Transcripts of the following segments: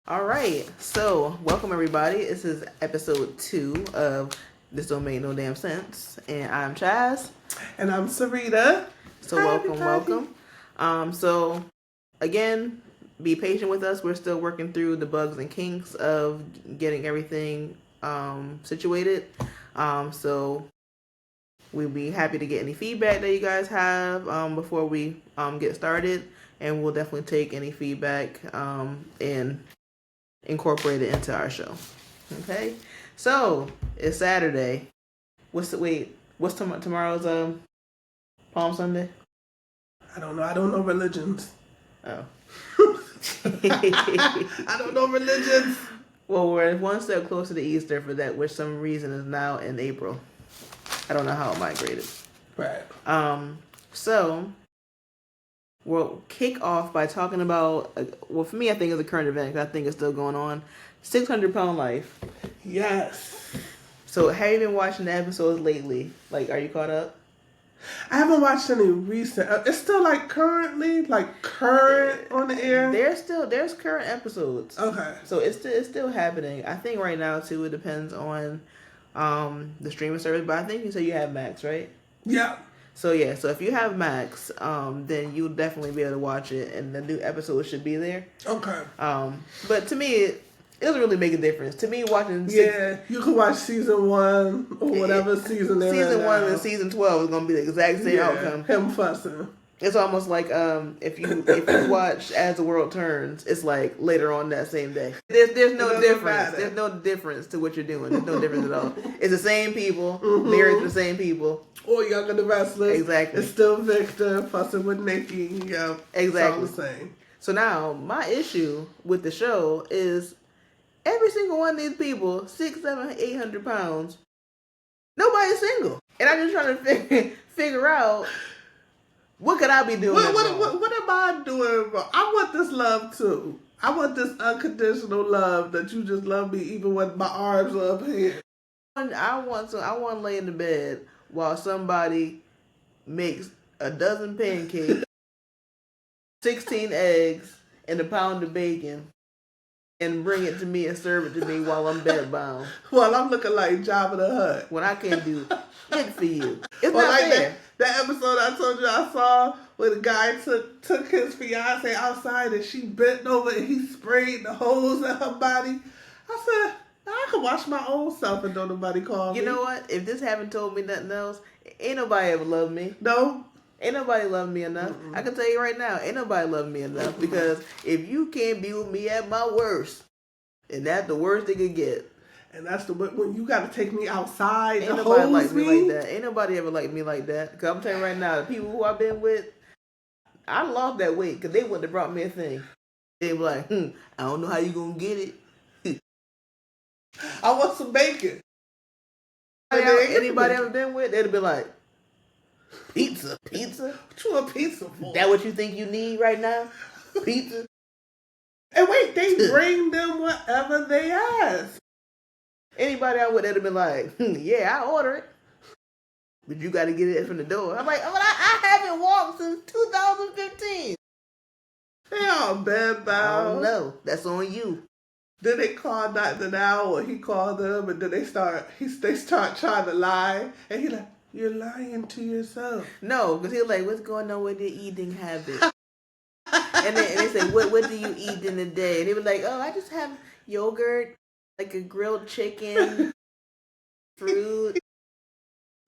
All right, so welcome everybody. This is episode 2 of This Don't Make No Damn Sense, and I'm Chaz. And I'm Sarita. So welcome. So again, be patient with us. We're still working through the bugs and kinks of getting everything situated. So we'll be happy to get any feedback that you guys have before we get started, and we'll definitely take any feedback and incorporate it into our show. Okay, so it's Saturday. What's tomorrow's Palm Sunday? I don't know. I don't know religions. Oh. I don't know religions. Well, we're one step closer to Easter for that, which some reason is now in April. I don't know how it migrated. Right. So we'll kick off by talking about, well, for me, I think it's a current event because I think it's still going on. 600 Pound Life. Yes. So have you been watching the episodes lately? Like, are you caught up? I haven't watched any recent. It's still current on the air. There's current episodes. Okay. So it's still happening. I think right now too. It depends on the streaming service, but I think you said you have Max, right? Yeah. So yeah, so if you have Max, then you'll definitely be able to watch it, and the new episodes should be there. Okay. But to me, it doesn't really make a difference. To me, watching you can watch season 1 or whatever season they're in. Season 1 and season 12 is gonna be the exact same outcome. Him fussing. It's almost like if you watch As the World Turns, it's like later on that same day. There's no difference. Matter. There's no difference to what you're doing. There's no difference at all. It's the same people, married to the same people. Or Younger the Wrestlers. Exactly. It's still Victor fussing with Nikki. Yeah. Exactly. It's all the same. So now my issue with the show is every single one of these people, 600, 700, 800 pounds, nobody's single. And I'm just trying to figure out what could I be doing. What am I doing wrong? I want this love too. I want this unconditional love that you just love me even when my arms are up here. I want to lay in the bed while somebody makes a dozen pancakes, 16 eggs, and a pound of bacon, and bring it to me and serve it to me while I'm bedbound. Well, I'm looking like Jabba the Hutt. When I can't do it for you. It's well, not like fair. That episode I told you I saw where the guy took his fiance outside and she bent over and he sprayed the hose at her body. I said, I can wash my own self and don't nobody call me. You know what? If this haven't told me nothing else, ain't nobody ever loved me. No. Ain't nobody loved me enough. Mm-mm. I can tell you right now, ain't nobody loved me enough because if you can't be with me at my worst, and that's the worst they could get. And that's when you got to take me outside. Ain't nobody like me like that. Ain't nobody ever like me like that. Because I'm telling you right now, the people who I've been with, I lost that weight because they wouldn't have brought me a thing. They were like, I don't know how you going to get it. I want some bacon. Anybody ever been with, they'd have been like, pizza? What you want pizza for? That what you think you need right now? Pizza? And wait, they bring them whatever they ask. Anybody I would have been like, yeah, I order it. But you got to get it from the door. I'm like, I haven't walked since 2015. They all bed bound. No, that's on you. Then they called Dr. Now, or he called them, and then they start trying to lie. And he like, you're lying to yourself. No, because he was like, what's going on with your eating habit? and they say, what do you eat in a day? And he was like, oh, I just have yogurt, like a grilled chicken, fruit,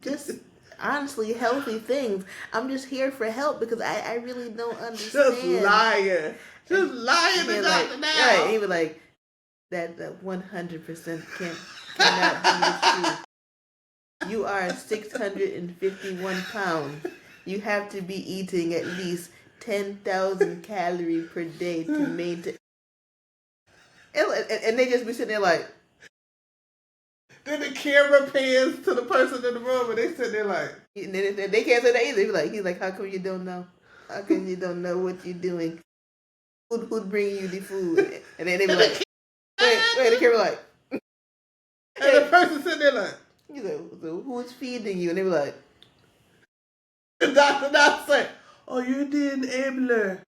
just honestly healthy things. I'm just here for help because I really don't understand. Just lying to Dr. Now. Right, he was like, that 100% cannot be the truth. You are 651 pounds. You have to be eating at least 10,000 calories per day to maintain. And they just be sitting there like. Then the camera pans to the person in the room and they sit there like. And they can't say that either. He's like, how come you don't know? How come you don't know what you're doing? Who's bringing you the food? And then they be like, wait, the camera like. And the person sitting there like. He's like, so who's feeding you? And they be like. The doctor not say, oh, you're the enabler.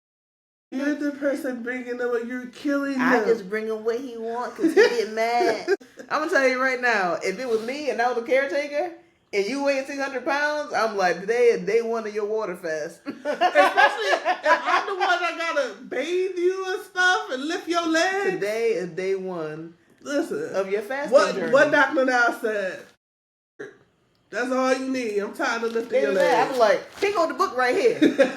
You're the person bringing them, and you're killing them. I just bring him what he wants because he get mad. I'm going to tell you right now, if it was me and I was a caretaker, and you weigh 600 pounds, I'm like, today is day one of your water fast. Especially if I'm the one that gotta bathe you and stuff and lift your legs. Today is day one of your fasting journey. What Dr. Now said. That's all you need. I'm tired of lifting your legs. I'm like, here go the book right here.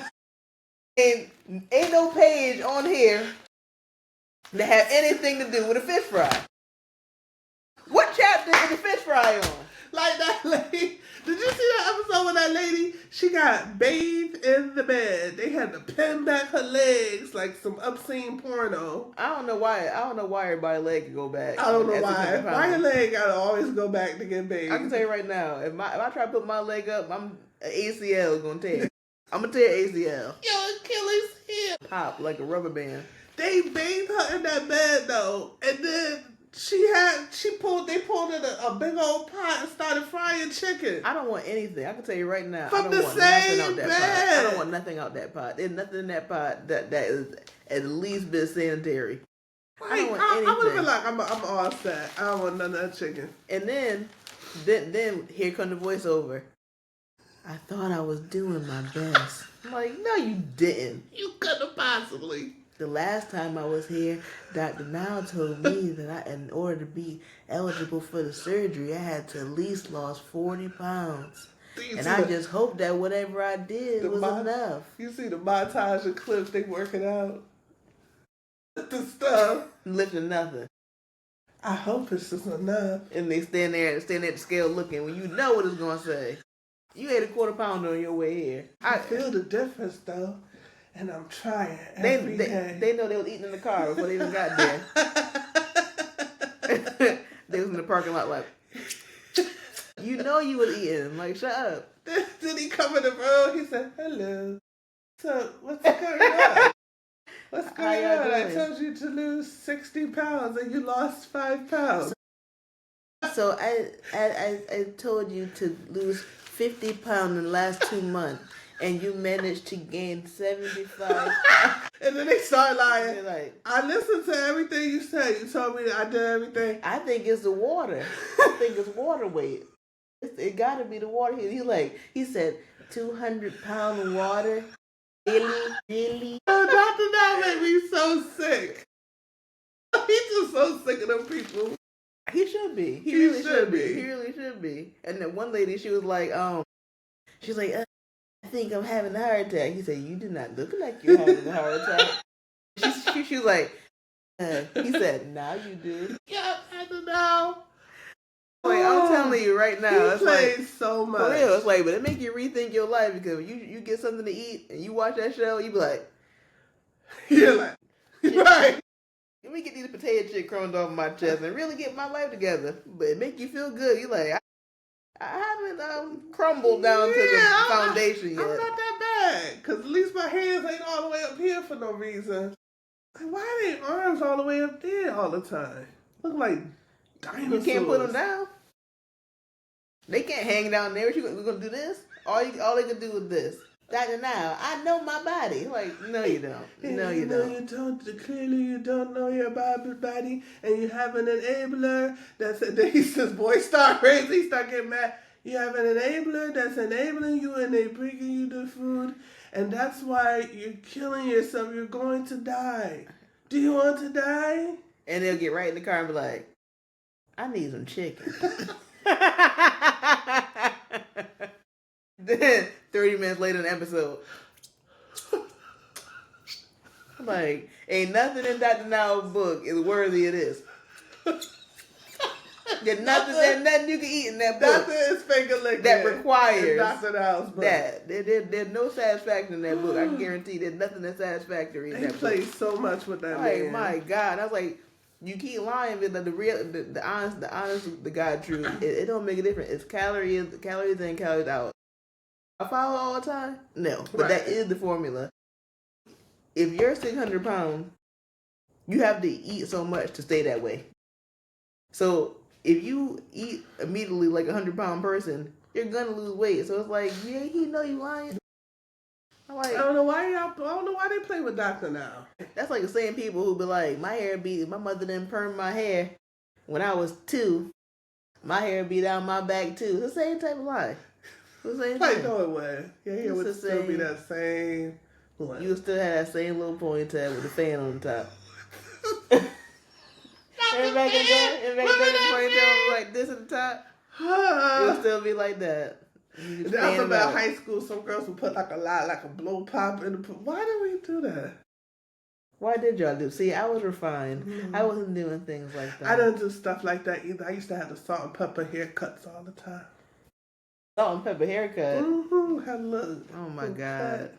And ain't no page on here that have anything to do with a fish fry. What chapter is the fish fry on? Like that lady. Did you see that episode with that lady? She got bathed in the bed. They had to pin back her legs like some obscene porno. I don't know why everybody's leg can go back. I don't know why. Why your leg gotta always go back to get bathed? I can tell you right now, if I try to put my leg up, I'm ACL is gonna tear. I'm gonna tear ACL. Your Achilles heel. Pop like a rubber band. They bathed her in that bed though, and then they pulled in a big old pot and started frying chicken. I don't want anything. I can tell you right now. From I don't the want same nothing out that bed. pot. I don't want nothing out that pot. There's nothing in that pot that is at least bit sanitary. I don't want anything. I would have been like, I'm all set. I don't want none of that chicken. And then here come the voiceover. I thought I was doing my best. I'm like, no, you didn't. You couldn't have possibly. The last time I was here, Dr. Now told me that in order to be eligible for the surgery, I had to at least lose 40 pounds. And I just hoped that whatever I did was enough. You see the montage of clips, they working out the stuff. Lifting nothing. I hope it's just enough. And they stand there at the scale looking when you know what it's going to say. You ate a quarter pounder on your way here. I feel the difference though. And I'm trying every day. They know they was eating in the car before they even got there. They was in the parking lot like, you know you was eating. Like, shut up. Then he come in the road. He said, hello. So, what's going on? What's going on? I told you to lose 60 pounds and you lost 5 pounds. So I told you to lose 50 pounds in the last 2 months. And you managed to gain 75. And then they start lying. Like, I listened to everything you said. You told me that I did everything. I think it's the water. I think it's water weight. It got to be the water. He said 200 pounds of water. Really? Oh, Dr. Now made me so sick. He's just so sick of them people. He should be. He really should be. He really should be. And then one lady, she was like, she's like, I think I'm having a heart attack. He said, you do not look like you're having a heart attack. She was like, he said, now you do. Yeah, I don't know. Like, I'm telling you right now. He plays so much. For real. It's like, but it make you rethink your life because you get something to eat and you watch that show, you be like, you're like, right. Let me get these potato chip crumbs off my chest and really get my life together. But it make you feel good. You like, I haven't crumbled down to the foundation yet. I'm not that bad. Because at least my hands ain't all the way up here for no reason. Like, why are their arms all the way up there all the time? Look like dinosaurs. You can't put them down. They can't hang down there. We're going to do this? All they can do is this. Dr. Now, I know my body. Like, no, you don't. No, you don't. You don't. Clearly, you don't know your body, and you have an enabler. Then he says, boy, start crazy. He start getting mad. You have an enabler that's enabling you, and they bringing you the food, and that's why you're killing yourself. You're going to die. Do you want to die? And they'll get right in the car and be like, I need some chicken. Then 30 minutes later in the episode, I'm like, ain't nothing in Dr. Now's book is worthy of this. There's nothing you can eat in that book. Nothing is finger licking that requires Dr. Now's book. That. There's no satisfaction in that book. I can guarantee there's nothing that's satisfactory in that book. They play so much with that man. Man. My God. I was like, you keep lying, but the honest, the God truth, it don't make a difference. It's calories in, calories out. I follow all the time? No. But that is the formula. If you're 600 pounds, you have to eat so much to stay that way. So if you eat immediately like a 100-pound person, you're going to lose weight. So it's like, yeah, he know you lying. I don't know why they play with Doctor now. That's like the same people who be like, my mother didn't perm my hair when I was 2. My hair be down my back too. It's the same type of lie. It's the same Like, thing. no, it would. Your hair would still be that same. What? You would still have that same little ponytail with a fan on the top. And back in the ponytail was like this at the top. It would still be like that. That's about high school. Some girls would put like a blow pop in the. Why did we do that? Why did y'all do? See, I was refined. Mm-hmm. I wasn't doing things like that. I didn't do stuff like that either. I used to have the salt and pepper haircuts all the time. Salt and pepper haircut? Mm-hmm. Had a little. Oh my God.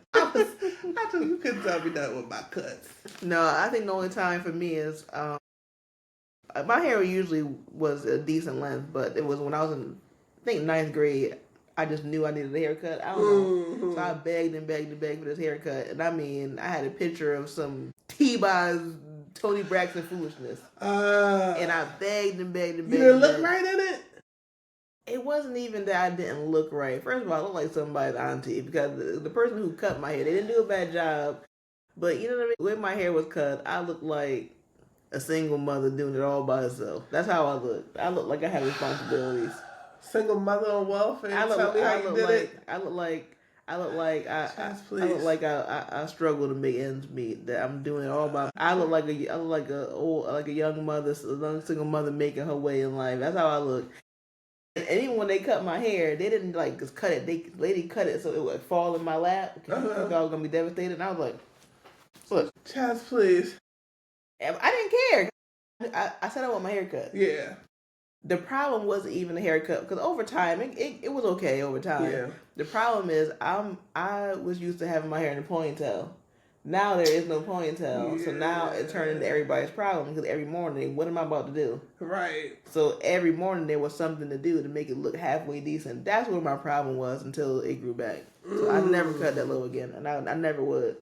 You couldn't tell me that with my cuts. No, I think the only time for me is my hair usually was a decent length, but it was when I was in, I think, 9th grade. I just knew I needed a haircut. I don't know. Mm-hmm. So I begged and begged and begged for this haircut. And I mean, I had a picture of some T-Boz Tony Braxton Foolishness. And I begged and begged and begged. You didn't look right in it? It wasn't even that I didn't look right. First of all, I looked like somebody's auntie because the person who cut my hair, they didn't do a bad job. But you know what I mean? When my hair was cut, I looked like a single mother doing it all by herself. That's how I looked. I looked like I had responsibilities. Single mother on welfare. I struggle to make ends meet. That I'm doing it all by. I look like a young mother, a young single mother making her way in life. That's how I look. And even when they cut my hair, they didn't like just cut it. Lady cut it so it would fall in my lap. I was gonna be devastated. And I was like, "Look, Chaz, please." And I didn't care. I said I want my hair cut. Yeah. The problem wasn't even the haircut because over time it was okay over time. Yeah. The problem is I was used to having my hair in a ponytail. Now there is no ponytail, so now it turned into everybody's problem because every morning, what am I about to do? Right. So every morning there was something to do to make it look halfway decent. That's where my problem was until it grew back. So I never cut that low again, and I never would.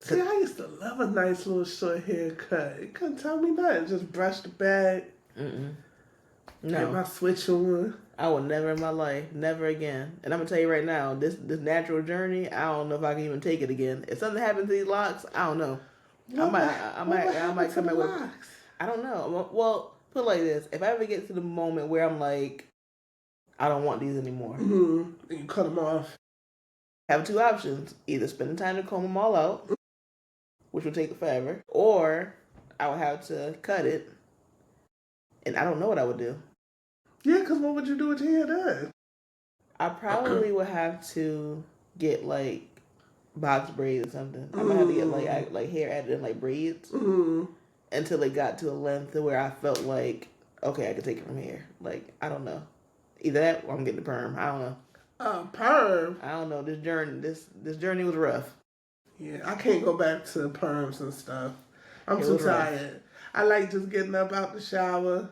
See, I used to love a nice little short haircut. You couldn't tell me nothing. Just brush the back. No. Get my switch on. I will never in my life, never again. And I'm gonna tell you right now, this natural journey, I don't know if I can even take it again. If something happens to these locks, I don't know. I might come back with. I don't know. Well, put it like this: if I ever get to the moment where I'm like, I don't want these anymore, and you cut them off. Have 2 options: either spend the time to comb them all out, which will take forever, or I would have to cut it, and I don't know what I would do. Yeah, because what would you do with your hair then? I probably would have to get like box braids or something. I'm gonna have to get like hair added in like braids until it got to a length where I felt like, okay, I could take it from here. Like, I don't know. Either that or I'm getting the perm. I don't know. Perm? I don't know. This journey was rough. Yeah, I can't go back to perms and stuff. I'm too tired. Rough. I like just getting up out the shower.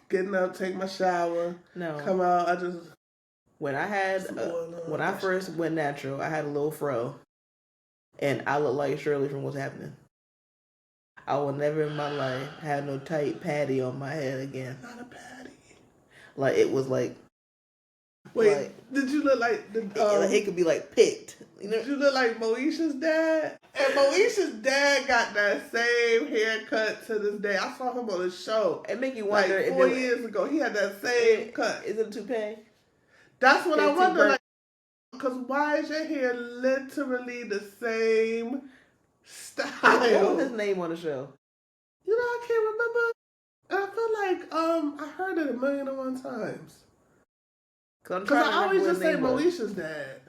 Getting up, take my shower, come out. When I first went natural, I had a little fro, and I looked like Shirley from What's Happening. I will never in my life have no tight patty on my head again. Not a patty. Like it was like. Wait, did you look like it could be like picked? You know? Did you look like Moesha's dad? And Moesha's dad got that same haircut to this day. I saw him on a show. It make you wonder. Like 4 years ago, he had that same cut. Is it a toupee? That's what I wonder. Like, because why is your hair literally the same style? What was his name on the show? You know, I can't remember. I feel like I heard it 1,000,001 times. Because I always just say Moesha's dad.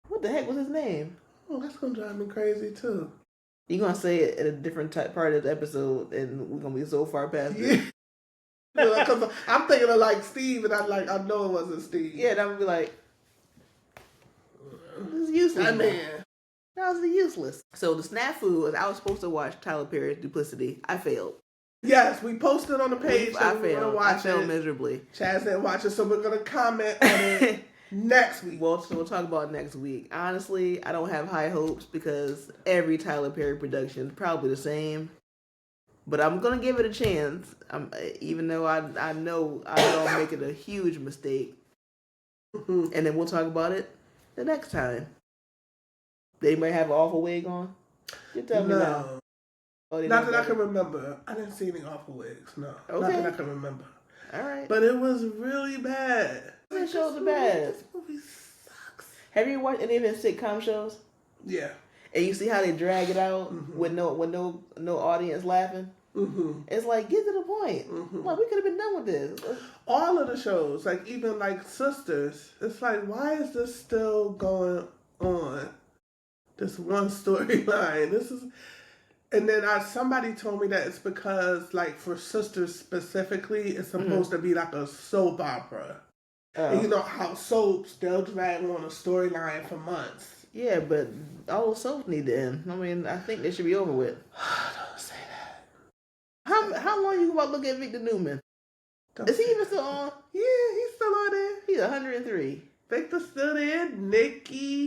What the heck was his name? Oh, that's going to drive me crazy, too. You're going to say it at a different part of the episode, and we're going to be so far past it. Because I'm thinking of, like, Steve, and I know it wasn't Steve. Yeah, that would be like, this is useless. That man. That was useless. So the snafu was I was supposed to watch Tyler Perry's Duplicity. I failed. Yes, we posted on the page. I failed miserably. Chaz didn't watch it, so we're going to comment on it next week. Well, so we'll talk about it next week. Honestly, I don't have high hopes because every Tyler Perry production is probably the same. But I'm going to give it a chance, even though I know I'm making a huge mistake. And then we'll talk about it the next time. They might have an awful wig on. You tell me now. No. Oh, Not that I can remember. I didn't see any awful wigs. No. Okay. Not that I can remember. All right. But it was really bad. This shows are bad. This movie sucks. Have you watched any of them sitcom shows? Yeah. And you see how they drag it out with no audience laughing? Mm-hmm. It's like, get to the point. Mm-hmm. Like, we could have been done with this. All of the shows, like even like Sisters, it's like, why is this still going on? This one storyline. This is, and then somebody told me that it's because, like, for Sisters specifically, it's supposed to be like a soap opera. And you know how soaps, they'll drag on a storyline for months. Yeah, but all those soaps need to end. I mean, I think they should be over with. Don't say that. How long you about to look at Victor Newman? Is he even still on? Yeah, he's still on there. He's 103. Victor's still there. Nikki,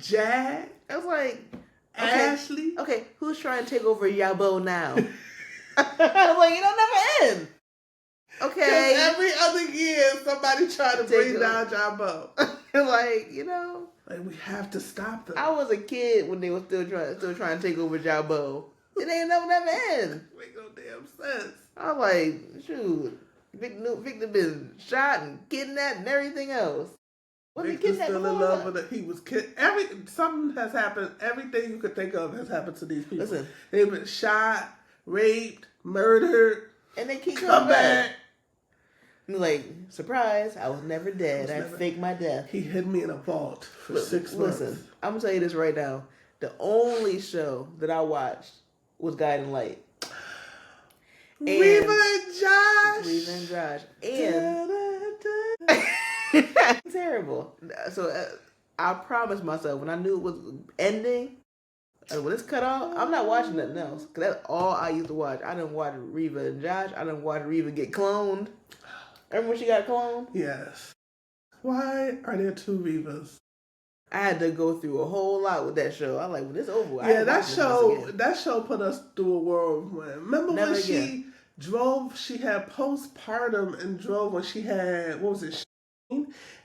Jack. I was like, Ashley. Okay, who's trying to take over Yabo now? I was like, it'll never end. Okay. Every other year, somebody trying to bring down Jabbo. Like, like, we have to stop them. I was a kid when they were still trying to take over Jabbo. It ain't never end. Make no damn sense. I was like, shoot, Victor been shot and kidnapped and everything else. Victor's still in love with her. He was something has happened. Everything you could think of has happened to these people. Listen, they've been shot, raped, murdered, and they keep coming back. Like, surprise, I was never dead. I faked my death. He hid me in a vault for 6 months. Listen, I'm going to tell you this right now. The only show that I watched was Guiding Light. Reva and Josh. And terrible. So I promised myself when I knew it was ending, when it's cut off, I'm not watching nothing else. Because that's all I used to watch. I didn't watch Reva and Josh. I didn't watch Reva get cloned. Remember when she got cloned? Yes. Why are there two Revas? I had to go through a whole lot with that show. I'm like, when it's over, yeah, that show put us through a whirlwind. Remember Never when again. she drove? She had postpartum and drove when she had, what was it?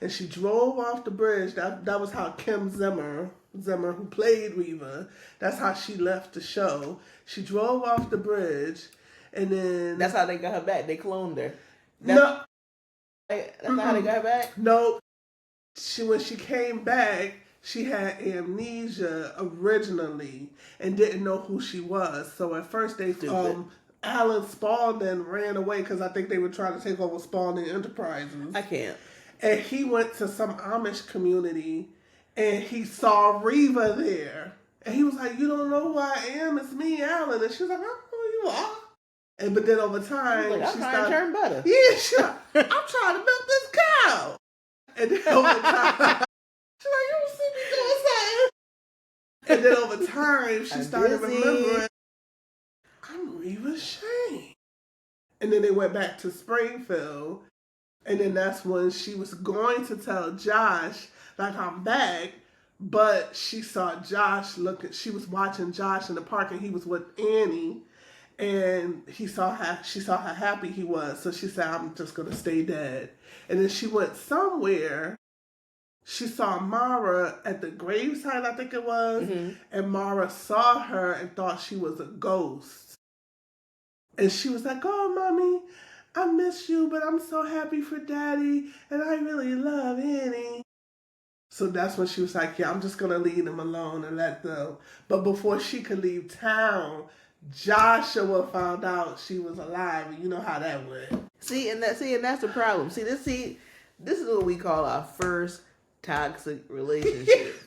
And she drove off the bridge. That was how Kim Zimmer, who played Reva, that's how she left the show. She drove off the bridge, and then that's how they got her back. They cloned her. That's not how they got her back? No. When she came back, she had amnesia originally and didn't know who she was. So at first they Alan Spaulding ran away because I think they were trying to take over Spaulding Enterprises. I can't. And he went to some Amish community and he saw Reva there. And he was like, "You don't know who I am, it's me, Alan." And she was like, "I don't know who you are." But then over time, I'm trying to turn butter. Yeah, she's like, "I'm trying to milk this cow." And then over time, she's like, "You don't see me doing something." And then over time, she started remembering, "I'm Reva Shane." And then they went back to Springfield. And then that's when she was going to tell Josh, like, "I'm back." But she saw Josh she was watching Josh in the park and he was with Annie. And she saw how happy he was. So she said, "I'm just going to stay dead." And then she went somewhere. She saw Mara at the gravesite, I think it was. Mm-hmm. And Mara saw her and thought she was a ghost. And she was like, "Oh, Mommy, I miss you, but I'm so happy for Daddy. And I really love Annie." So that's when she was like, "Yeah, I'm just going to leave them alone and let them." But before she could leave town, Joshua found out she was alive, and you know how that went. See, and that's the problem. This is what we call our first toxic relationship.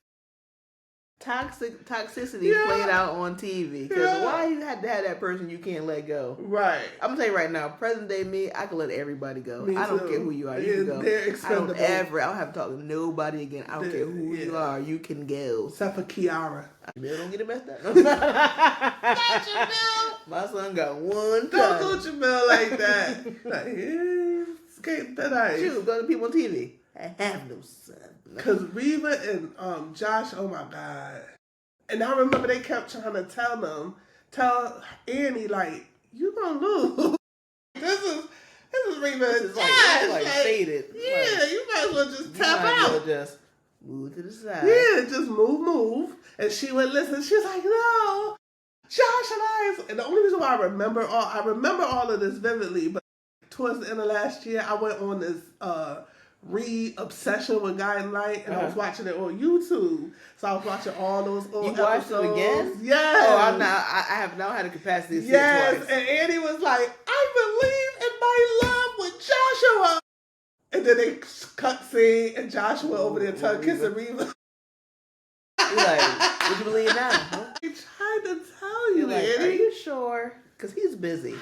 Toxicity played out on TV. Because why you had to have that person you can't let go? Right. I'm gonna tell you right now, present day me, I can let everybody go. I don't care who you are. You can go. They're expendable. I don't have to talk to nobody again. I don't care who you are. You can go. Except for Kiara. Bill don't get it messed up. Not your Bill. My son got one time. Don't do your Bill like that. Like, skate that ice. Shoot, go to people on TV. I have no son. Because Reva and Josh, oh my God. And I remember they kept trying to tell Annie, like, "You gonna lose. This is Reva and Josh. Like faded. Yeah, you might as well just tap out. Move to the side. Yeah, just move. And she would listen. She was like, no, Josh and I. And the only reason why I remember all of this vividly, but towards the end of last year, I went on this re-obsession with Guiding Light, and I was watching it on YouTube. So I was watching all those old episodes. You watched it again? Yes. Oh, I have now had a capacity to see it twice. And Annie was like, I believe in my love with Joshua. And then they cut scene, and Joshua over there kissing Reva. You're like, would you believe now? Huh? He tried to tell you, like, Annie. Are you sure? Because he's busy.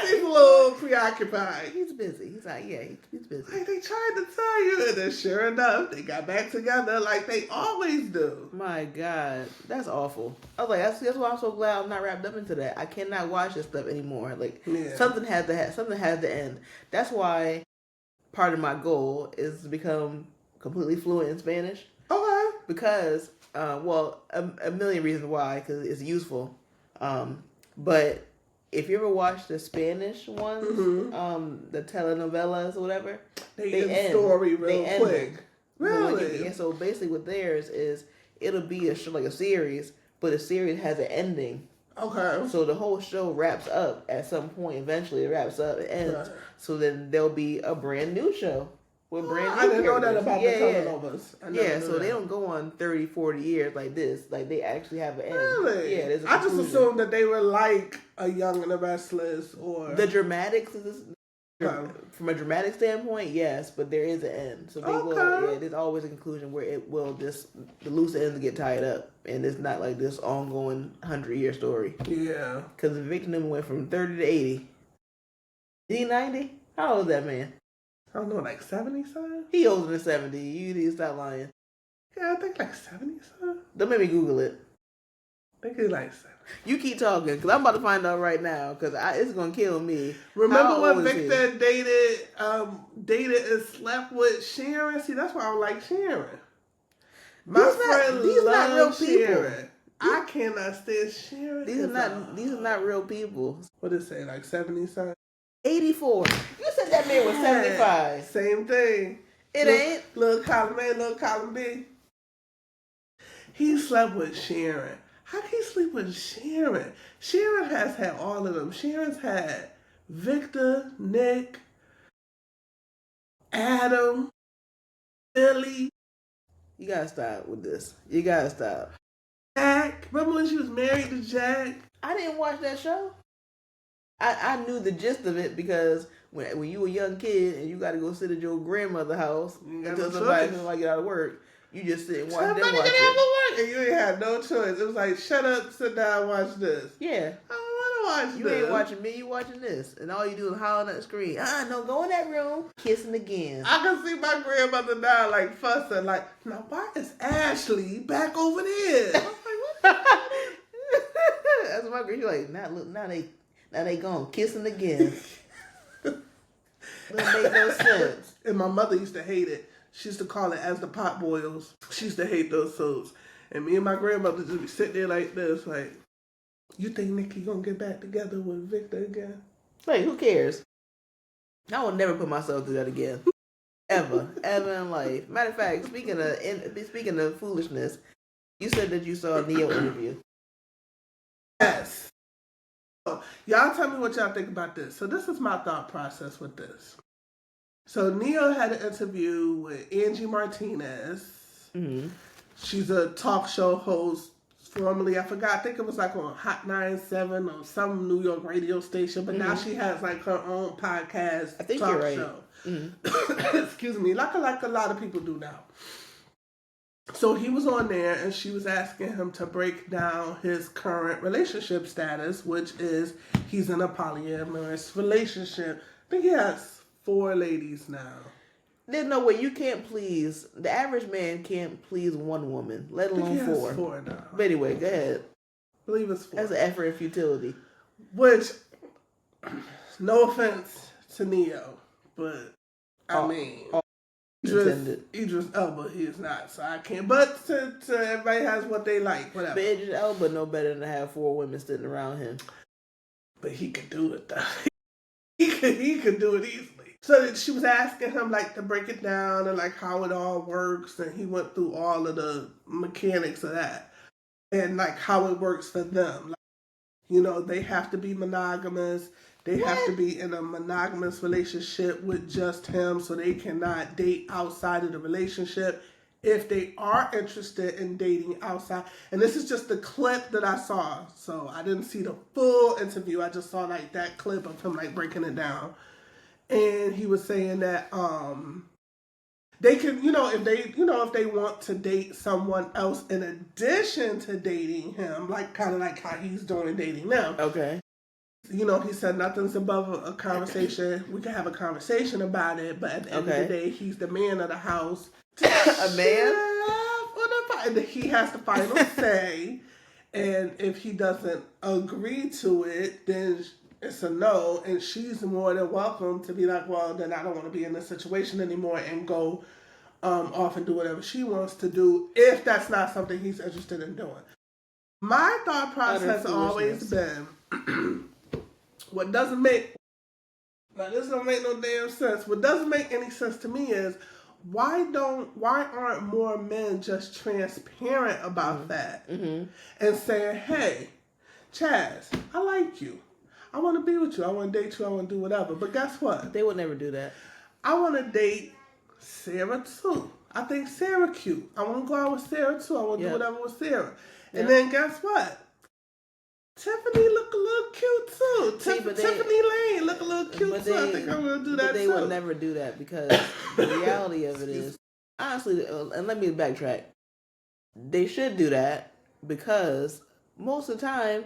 He's a little preoccupied. He's busy. He's like, yeah, he's busy. Like, they tried to tell you, and then sure enough, they got back together like they always do. My God, that's awful. I was like, that's why I'm so glad I'm not wrapped up into that. I cannot watch this stuff anymore. Like, something has to end. That's why part of my goal is to become completely fluent in Spanish. Okay. Because, a million reasons why, because it's useful. But if you ever watch the Spanish ones, the telenovelas or whatever, they end story real quick. Really? And so basically what theirs is, it'll be a show, like a series, but the series has an ending. Okay. So the whole show wraps up at some point. Eventually it wraps up, it ends. Right. So then there'll be a brand new show. With brand new I didn't know that about the telenovas. So they don't go on 30, 40 years like this. Like, they actually have an end. Really? Yeah, there's a I just assumed that they were like a Young and the Restless or... The dramatics is... From a dramatic standpoint, yes, but there is an end. So they will, there's always a conclusion where it will just... The loose ends get tied up. And it's not like this ongoing 100-year story. Yeah. Because the victim went from 30 to 80. Is he 90? How old is that man? I don't know, like 70 something? He older than 70. You need to stop lying. Yeah, I think like 70 something. Don't make me Google it. I think it's like 70. You keep talking, because I'm about to find out right now, because it's going to kill me. Remember when Victor dated and slept with Sharon? See, that's why I don't like Sharon. My friend loves Sharon. I cannot stand Sharon. These are not real people. What did it say, like 70 something? 84. You said that man was 75. Same thing. It ain't. Little column A, little column B. He slept with Sharon. How can he sleep with Sharon? Sharon has had all of them. Sharon's had Victor, Nick, Adam, Billy. You gotta stop with this. You gotta stop. Jack. Remember when she was married to Jack? I didn't watch that show. I knew the gist of it because when you were a young kid and you got to go sit at your grandmother's house until somebody get out of work, you just sit and watch them watch it. And you ain't had no choice. It was like, shut up, sit down, watch this. Yeah. I don't want to watch this. You ain't watching me, you watching this. And all you do is hollering at the screen. No, go in that room. Kissing again. I can see my grandmother now like fussing, like, now why is Ashley back over there? I was like, what? That's my grandma. She's like, now they gone kissing again. Doesn't make no sense. And my mother used to hate it. She used to call it As the Pot Boils. She used to hate those soaps. And me and my grandmother just be sitting there like this, like, you think Nikki gonna get back together with Victor again? Like, who cares? I will never put myself through that again. Ever in life. Matter of fact, speaking of foolishness, you said that you saw a Neo interview. Yes. Y'all tell me what y'all think about this. So this is my thought process with this. So Neo had an interview with Angie Martinez. Mm-hmm. She's a talk show host, formerly, I think it was like on Hot 97 or some New York radio station, but now she has like her own podcast talk show. Mm-hmm. Excuse me, like a lot of people do now. So he was on there and she was asking him to break down his current relationship status, which is he's in a polyamorous relationship. I think he has 4 ladies now. There's no way you can't please, the average man can't please one woman, let alone 4. 4 now. But anyway, go ahead. I believe it's 4. That's an effort in futility. Which, no offense to Neo, but I mean... Idris Elba, he is not, so I can't. But to everybody has what they like, whatever. But Idris Elba no better than to have 4 women sitting around him. But he could do it though. he could do it easily. So she was asking him like to break it down and like how it all works, and he went through all of the mechanics of that and like how it works for them. Like, they have to be monogamous. They have to be in a monogamous relationship with just him, so they cannot date outside of the relationship. If they are interested in dating outside, and this is just the clip that I saw, so I didn't see the full interview. I just saw like that clip of him like breaking it down. And he was saying that they can, if they want to date someone else in addition to dating him, like kind of like how he's doing dating them. Okay. He said nothing's above a conversation. We can have a conversation about it, but at the end of the day, he's the man of the house. A man? And he has the final say. And if he doesn't agree to it, then it's a no, and she's more than welcome to be like, well, then I don't want to be in this situation anymore, and go off and do whatever she wants to do if that's not something he's interested in doing. My thought process has always been, what doesn't make, now this don't make no damn sense, what doesn't make any sense to me is, why aren't more men just transparent about that and saying, hey, Chaz, I like you. I want to be with you. I want to date you. I want to do whatever. But guess what? They would never do that. I want to date Sarah too. I think Sarah cute. I want to go out with Sarah too. I want to do whatever with Sarah. And then guess what? Tiffany look a little cute too. Tiffany Lane look a little cute too. I think I'm going to do that too. But they would never do that because the reality of it is, honestly, and let me backtrack. They should do that because most of the time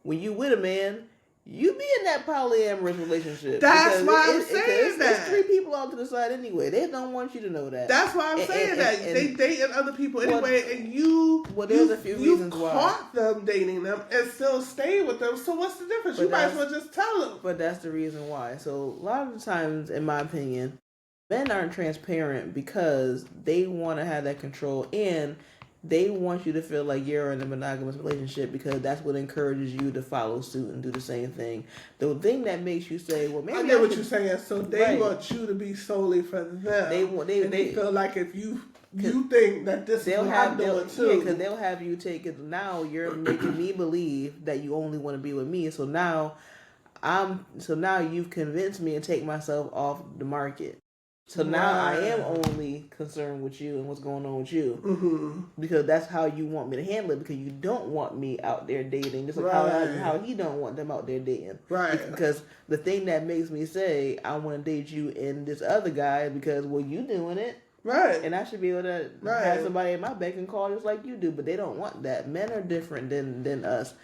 when you with a man, you be in that polyamorous relationship. That's why I'm saying that. There's 3 people off to the side anyway. They don't want you to know that. That's why I'm saying that. They dating other people anyway, and you there's a few reasons why. You caught them dating them and still stay with them. So what's the difference? You might as well just tell them. But that's the reason why. So a lot of the times, in my opinion, men aren't transparent because they want to have that control and they want you to feel like you're in a monogamous relationship because that's what encourages you to follow suit and do the same thing. The thing that makes you say, well, maybe I get what you're saying. So they want you to be solely for them. They feel like if you think that this is what I'm doing too. Yeah, because they'll have you take it. Now you're making me believe that you only want to be with me. So now you've convinced me to take myself off the market. So now I am only concerned with you and what's going on with you because that's how you want me to handle it because you don't want me out there dating. Just like how he don't want them out there dating. Right. Because the thing that makes me say I want to date you and this other guy because, well, you doing it. Right. And I should be able to have somebody in my beck and call just like you do. But they don't want that. Men are different than us.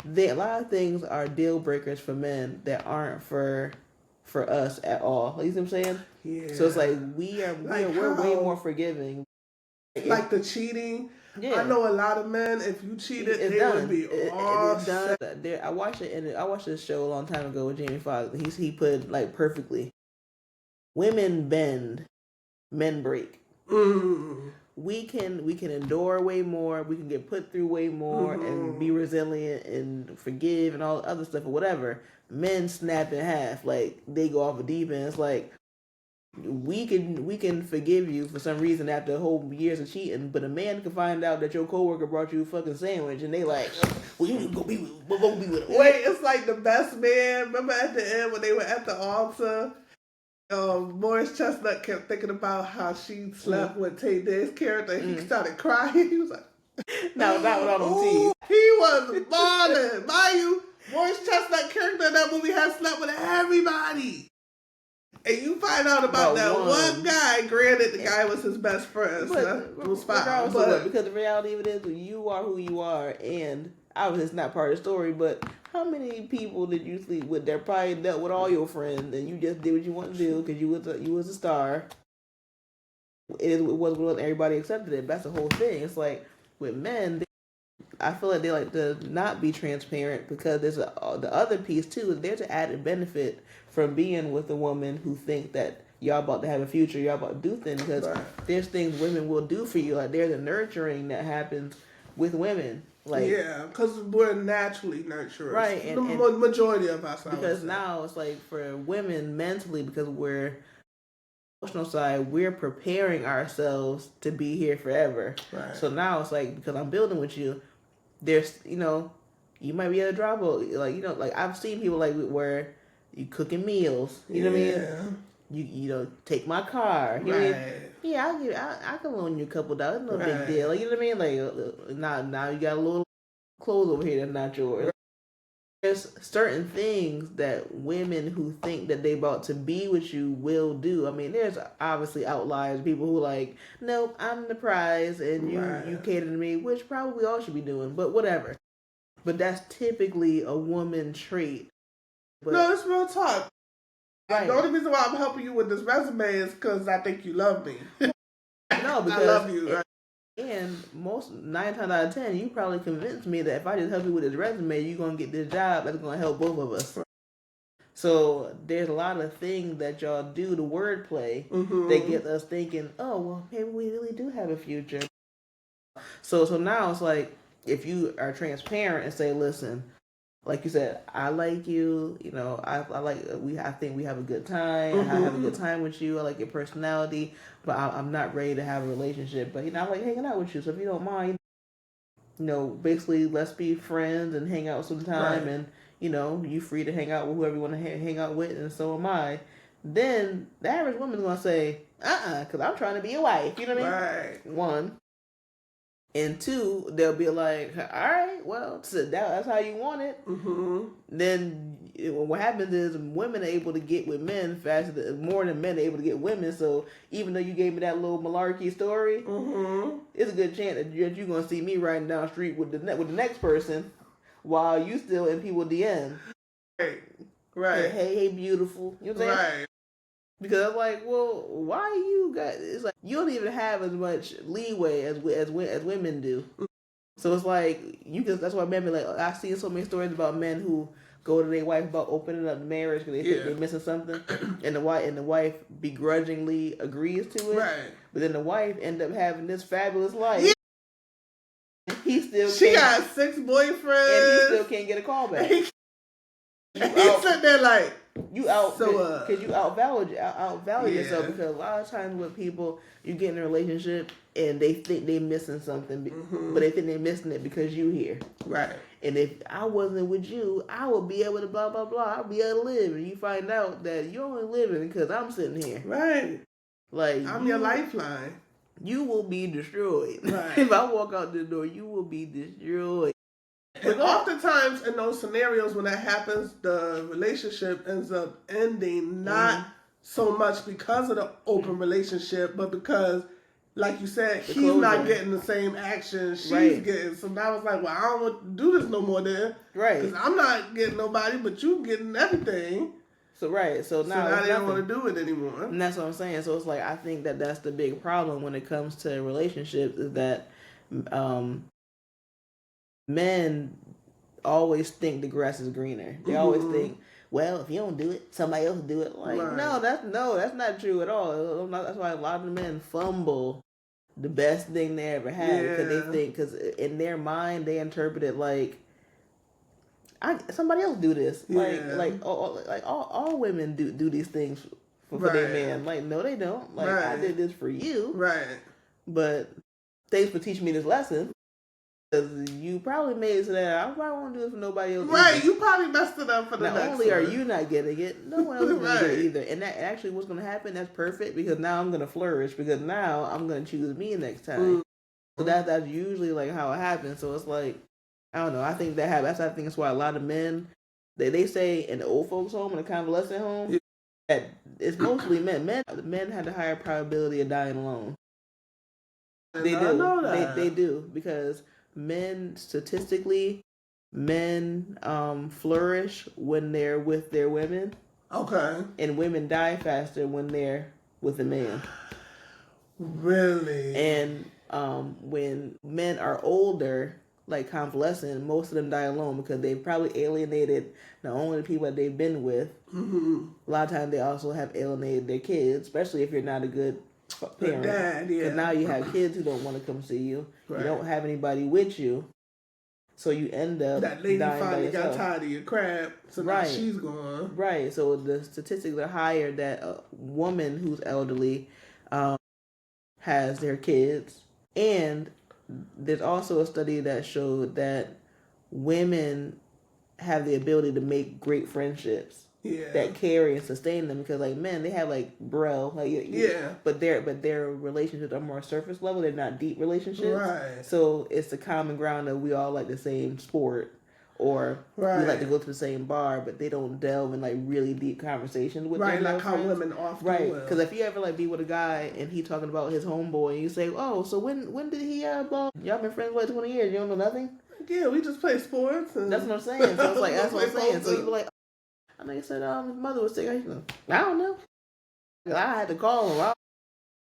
A lot of things are deal breakers for men that aren't for us at all. You see what I'm saying? Yeah. So it's like we're way more forgiving. Like the cheating. Yeah. I know a lot of men, if you cheated, they would be all done. I watched this show a long time ago with Jamie Foxx. He put like perfectly. Women bend, men break. Mm. We can endure way more. We can get put through way more and be resilient and forgive and all the other stuff or whatever. Men snap in half, like they go off a deep end. It's like we can forgive you for some reason after a whole years of cheating, but a man can find out that your coworker brought you a fucking sandwich and they like, well, you need to go be with him. Wait, it's like the best man. Remember at the end when they were at the altar? Morris Chestnut kept thinking about how she slept with Tay Day's character. He started crying. He was like, "No, that was on TV." He was balling. Mind you, Morris Chestnut character in that movie has slept with everybody. And you find out about that one guy. Granted, the guy was his best friend. So that was fine. Because the reality of it is, you are who you are, and obviously it's not part of the story, but how many people did you sleep with that probably dealt with all your friends and you just did what you want to do because you was a star? It wasn't everybody accepted it. That's the whole thing. It's like with men, I feel like they like to not be transparent because there's the other piece too. There's an added benefit from being with a woman who think that y'all about to have a future, y'all about to do things because there's things women will do for you. Like there's a nurturing that happens with women. Like, yeah, because we're naturally nurturers. Right. And the majority of us. Because now it's like for women mentally, because we're emotional side, we're preparing ourselves to be here forever. Right. So now it's like, because I'm building with you, there's, you might be able to drop like I've seen people like where you cooking meals, you know what I mean? Take my car. You know what I mean? Yeah, I can loan you a couple dollars. No big deal. Like, you know what I mean? Like now you got a little clothes over here that's not yours. There's certain things that women who think that they about to be with you will do. I mean, there's obviously outliers, people who like, nope, I'm the prize and you cater to me, which probably we all should be doing, but whatever. But that's typically a woman trait. But, no, it's real talk. Right. The only reason why I'm helping you with this resume is because I think you love me. No, because I love you. Right? And 9 times out of 10, you probably convinced me that if I just help you with this resume, you're going to get this job that's going to help both of us. So there's a lot of things that y'all do, the wordplay, that get us thinking, oh, well, maybe we really do have a future. So now it's like, if you are transparent and say, listen, like you said, I like you, I think we have a good time. I have a good time with you. I like your personality, but I'm not ready to have a relationship. But, I like hanging out with you. So if you don't mind, basically let's be friends and hang out sometime. Right. And, you free to hang out with whoever you want to hang out with, and so am I. Then the average woman's going to say, because I'm trying to be a wife. You know what I mean? Right. One. And two, they'll be like, all right, well, that's how you want it. Then what happens is women are able to get with men faster, more than men are able to get women. So even though you gave me that little malarkey story, it's a good chance that you're going to see me riding down the street with the next person while you still in people DM. Right. Hey, beautiful. You know what I'm saying? Right. Because I'm like, well, why you got? It's like you don't even have as much leeway as women do. So it's like that's why men be like, I've seen so many stories about men who go to their wife about opening up the marriage because they think they're missing something, and the wife begrudgingly agrees to it. Right. But then the wife end up having this fabulous life. Yeah. She got 6 boyfriends, and he still can't get a call back. He's sitting there like. You outvalue yourself, because a lot of times with people, you get in a relationship and they think they're missing something, but they think they're missing it because you here. Right. And if I wasn't with you, I would be able to blah blah blah. I'd be able to live, and you find out that you're only living because I'm sitting here. Right. Like I'm your lifeline. You will be destroyed. Right. If I walk out the door, you will be destroyed. And oftentimes in those scenarios when that happens, the relationship ends up ending not so much because of the open relationship, but because, like you said, he's not getting the same action she's getting. So now it's like, well, I don't want to do this no more then. Right. Because I'm not getting nobody, but you getting everything. So now they don't want to do it anymore. And that's what I'm saying. So it's like, I think that's the big problem when it comes to relationships, is that men always think the grass is greener. They always think, well, if you don't do it, somebody else will do it. Like, no, that's not true at all. That's why a lot of men fumble the best thing they ever had, because in their mind they interpret it like, somebody else do this. All women do these things for their man. Like, no, they don't. Like, I did this for you. Right. But thanks for teaching me this lesson. You probably made it so that I probably won't do this for nobody else. Right, either. You probably messed it up for the next one. Not only are you not getting it, no one else is going to get it either. And that actually what's going to happen, that's perfect, because now I'm going to flourish, because now I'm going to choose me next time. So that's usually like how it happens. So it's like, I don't know, I think that happens. I think that's why a lot of men, they say in the old folks home, in the convalescent home, that it's mostly men. Men have the higher probability of dying alone. They do. I know that. They do, because statistically, men flourish when they're with their women. Okay. And women die faster when they're with a man. Really? And when men are older, like convalescent, most of them die alone because they've probably alienated not only the people that they've been with. A lot of times they also have alienated their kids, especially if you're not a good parent. Dad, because now you have kids who don't want to come see you. Right. You don't have anybody with you. So you end up that lady dying by finally yourself. got tired of your crap, so now Right. she's gone. Right. So the statistics are higher that a woman who's elderly has their kids, and there's also a study that showed that women have the ability to make great friendships that carry and sustain them, because like men, they have like but their relationships are more surface level. They're not deep relationships. Right. So it's the common ground that we all like the same sport, or we like to go to the same bar, but they don't delve in like really deep conversations with right, their like how women often will. Because if you ever like be with a guy and he talking about his homeboy, and you say, "Oh, so when did he ball? Y'all been friends for like 20 years? You don't know nothing?" Yeah, we just play sports. And... That's what I'm saying. So it's like that's what I'm saying. So you be like, I know you said his mother was sick. I don't know. I had to call him.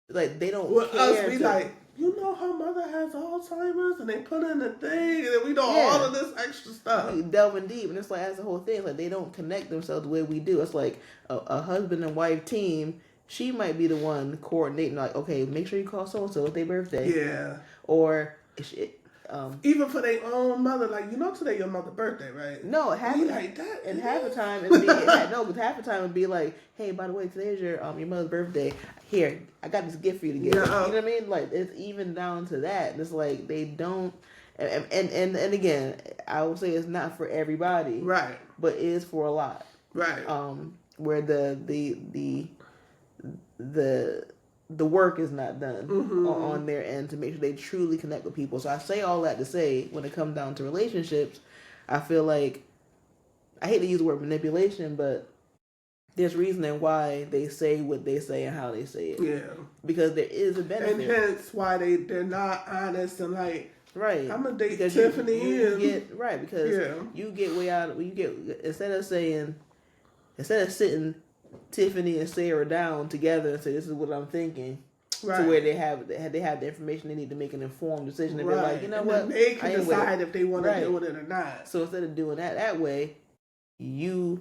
Like they don't care. Us be like, you know, her mother has Alzheimer's, and they put in a thing, and we know all of this extra stuff. We delving deep, and it's like that's the whole thing. Like they don't connect themselves the way we do. It's like a husband and wife team. She might be the one coordinating. Like, okay, make sure you call so and so. It's their birthday. Yeah. Or even for their own mother, like, you know, today your mother's birthday, right? No, half the time it'd be but half the time it'd be like, hey, by the way, today's your mother's birthday. Here, I got this gift for you to get. You know what I mean? Like it's even down to that. And it's like they don't, and again, I will say it's not for everybody, right? But it is for a lot, right? Where the work is not done on their end to make sure they truly connect with people. So I say all that to say, when it comes down to relationships, I feel like, I hate to use the word manipulation, but there's reasoning why they say what they say and how they say it. Yeah. Because there is a benefit. And hence why they're not honest and like, right. I'm going to date Tiffany. Because you get way out, instead of sitting Tiffany and Sarah down together and say, this is what I'm thinking. Right. To where they have the information they need to make an informed decision. And be like, you know and what? They can decide if they want to deal with it or not. So instead of doing that way, you'll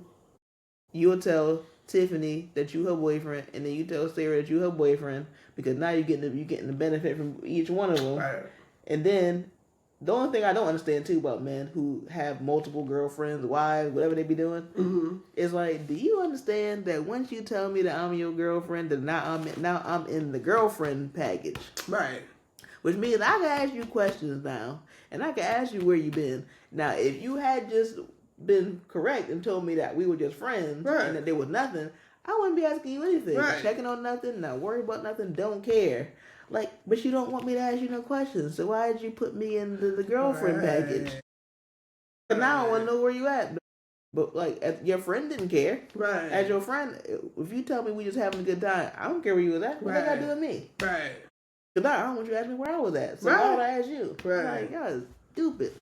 tell Tiffany that you her boyfriend, and then you tell Sarah that you her boyfriend, because now you're getting the benefit from each one of them. Right. And then the only thing I don't understand too about men who have multiple girlfriends, wives, whatever they be doing, is like, do you understand that once you tell me that I'm your girlfriend, that now I'm in the girlfriend package, right? Which means I can ask you questions now, and I can ask you where you been. Now, if you had just been correct and told me that we were just friends and that there was nothing, I wouldn't be asking you anything, checking on nothing, not worried about nothing, don't care. Like, but you don't want me to ask you no questions, so why did you put me in the girlfriend package? And now I want to know where you at. But like, your friend didn't care. Right. As your friend, if you tell me we just having a good time, I don't care where you was at. What that got to do with me? Right. Because I don't want you to ask me where I was at. So why would I ask you? Right. Like, y'all is stupid.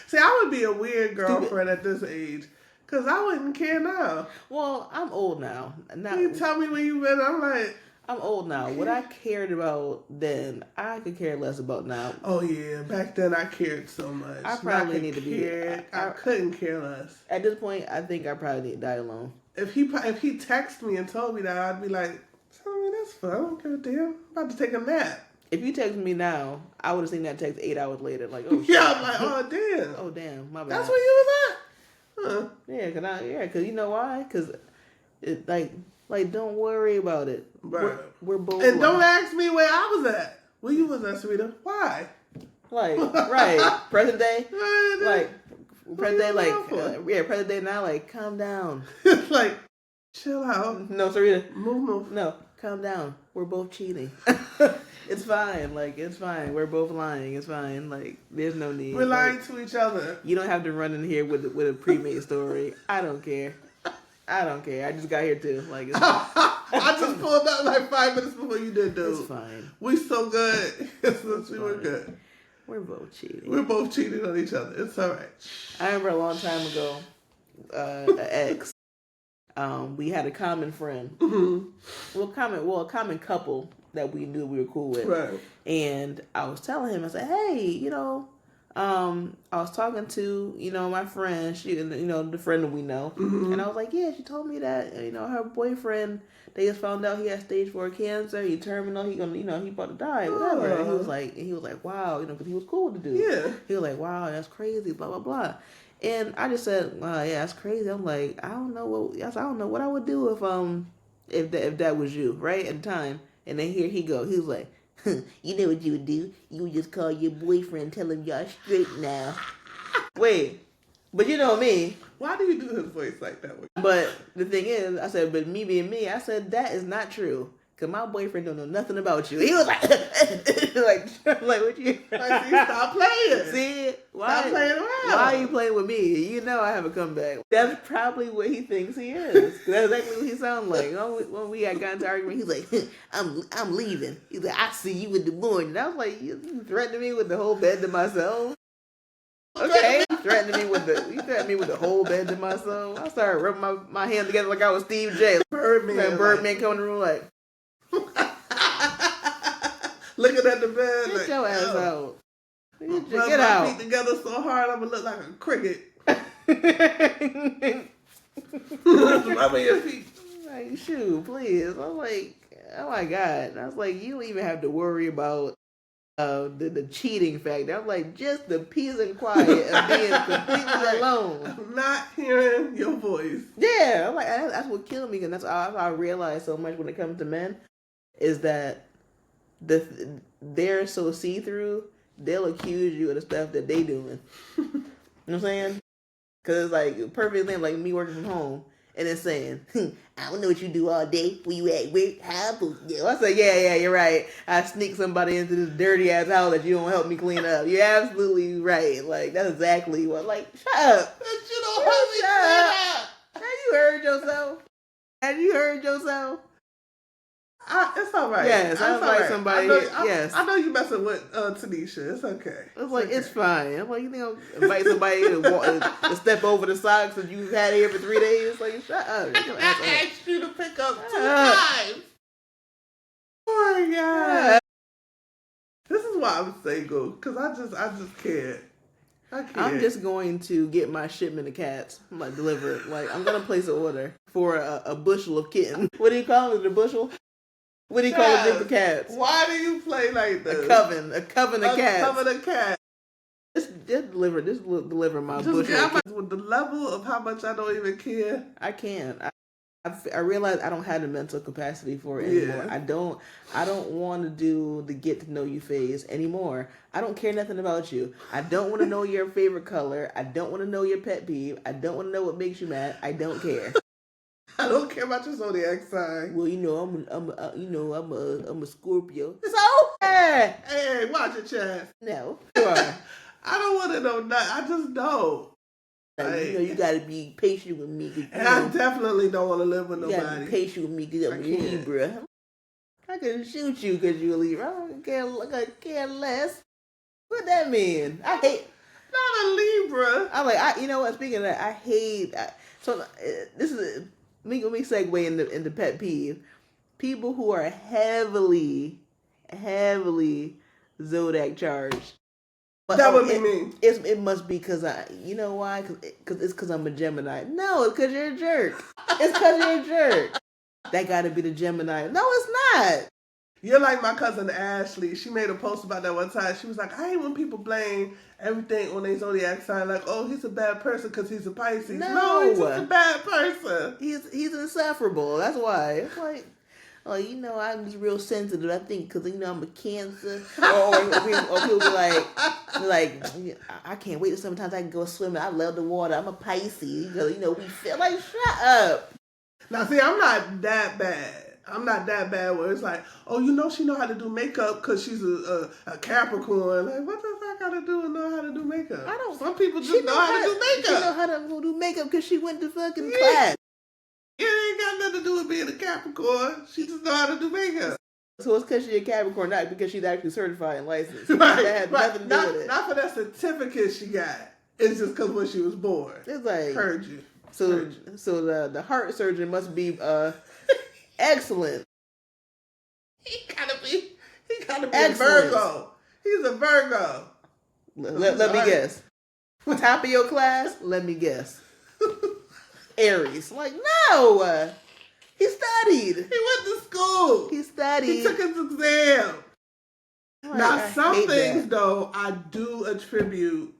See, I would be a weird girlfriend at this age, because I wouldn't care now. Well, I'm old now. You tell me where you been, I'm like... I'm old now. What I cared about then, I could care less about now. Oh, yeah. Back then, I cared so much. I probably need to be... I couldn't care less. At this point, I think I probably need to die alone. If he texted me and told me that, I'd be like, tell me that's fun. I don't give a damn. I'm about to take a nap. If you text me now, I would have seen that text 8 hours later. Like, oh, shit. Yeah, I'm like, oh, damn. Oh, damn. My bad. That's where you was at? Huh. Yeah, because you know why? Because, like, don't worry about it. Right. We're both... And don't ask me where I was at. Where you was at, sweetie? Why? Like, right. Present day? Like, present day, like, present day now, like, calm down. Like, chill out. No, Sarita. Move. No, calm down. We're both cheating. It's fine. Like, it's fine. We're both lying. It's fine. Like, there's no need. We're lying to each other. You don't have to run in here with a pre-made story. I don't care. I just got here too. Like, it's fine. I just pulled up like 5 minutes before you did, dude. It's fine. We so good. We were good. We're both cheating. We're both cheating on each other. It's all right. I remember a long time ago, an ex. We had a common friend. Mm-hmm. A common couple that we knew we were cool with. Right. And I was telling him, I said, hey, you know, I was talking to, my friend, the friend that we know, and I was like, yeah, she told me that, her boyfriend, they just found out he had stage 4 cancer, he terminal, he about to die, whatever. And he was like, wow, because he was cool to do. Yeah. He was like, wow, that's crazy, blah blah blah. And I just said, wow, yeah, that's crazy. I'm like, I don't know what I would do if that was you, right, at the time. And then here he go, he was like, you know what you would do? You would just call your boyfriend, tell him y'all straight now. Wait, but you know me. Why do you do his voice like that? But the thing is, I said, but me being me, I said, that is not true. Because my boyfriend don't know nothing about you. He was like, like what you... Like, see, stop playing. See? Stop playing around. Why are you playing with me? You know I have a comeback. That's probably what he thinks he is. That's exactly what he sounds like. When we got into argument, he's like, I'm leaving. He's like, I see you in the morning. I was like, you threatening me with the whole bed to myself? Okay, you threatened me with the whole bed to myself. I started rubbing my hand together like I was Steve J. Birdman coming in the room like looking at the bed. Get like, your ass out. Get out. My feet together so hard I'm gonna look like a cricket. Rubbing your feet. Like, shoot, please. I'm like, oh my God. I was like, you don't even have to worry about the cheating factor. I'm like, just the peace and quiet of being completely alone. I'm not hearing your voice. Yeah, I'm like, that's what killed me, and that's how I realize so much when it comes to men, is that they're so see-through, they'll accuse you of the stuff that they doing. You know what I'm saying? Because it's like, perfect example, like me working from home, and then saying, I don't know what you do all day. Where you at work? I say, yeah, you're right. I sneak somebody into this dirty ass house that you don't help me clean up. You're absolutely right. Like, that's exactly what. Like, shut up. That you don't help me clean up. Have you heard yourself? Have you heard yourself? It's all right. Yes, I invite somebody. Yes, I know you messing with Tanisha. It's okay. It's like, it's fine. I'm like, you think I'll invite somebody to step over the socks that you've had here for 3 days? Like, shut up. I asked you to pick up 2 times. Oh my God. This is why I'm single, because I just can't. I can't. I'm just going to get my shipment of cats. I'm like, deliver it. Like, I'm gonna place an order for a bushel of kittens. What do you call it? A bushel? What do you call a group of cats? Why do you play like this? A coven of cats. A coven of cats. Just deliver my bushel. With the level of how much I don't even care. I can't. I realize I don't have the mental capacity for it anymore. Yeah. I don't want to do the get to know you phase anymore. I don't care nothing about you. I don't want to know your favorite color. I don't want to know your pet peeve. I don't want to know what makes you mad. I don't care. I don't care about your zodiac sign. Well, I'm a Scorpio. It's okay. Hey, watch your chest. No, you are. I don't want to know nothing. I just don't. Like, you gotta be patient with me. And I definitely don't want to live with nobody. You gotta be patient with me because I'm a Libra. I can shoot you because you're a Libra. I don't care less. What that mean? I hate. Not a Libra. I'm like, you know what? Speaking of that, I hate. This is let me segue into pet peeve. People who are heavily zodiac charged. But that would be me. It must be because you know why? Because I'm a Gemini. No, it's because you're a jerk. It's because you're a jerk. That got to be the Gemini. No, it's not. You're like my cousin Ashley. She made a post about that one time. She was like, I hate when people blame everything on their zodiac sign. Like, oh, he's a bad person because he's a Pisces. No, he's just a bad person. He's insufferable. That's why. It's like, oh, I'm just real sensitive. I think because, I'm a Cancer. or people be like, I can't wait till sometimes I can go swimming. I love the water. I'm a Pisces. We feel like, shut up. Now, see, I'm not that bad. I'm not that bad where it's like, oh, she know how to do makeup because she's a Capricorn. Like, what does that got to do with know how to do makeup? I don't. Some people just know how to do makeup. She know how to do makeup because she went to fucking class. It ain't got nothing to do with being a Capricorn. She just know how to do makeup. So it's because she's a Capricorn, not because she's actually certified and licensed. Right. That had nothing to do with it. Not for that certificate she got. It's just because when she was born. It's like, heard you. So the heart surgeon must be excellent. He gotta be a Virgo. He's a Virgo. Let me guess. Top of your class? Let me guess. Aries. Like, no! He studied. He went to school. He studied. He took his exam. Like, now, some things, though, I do attribute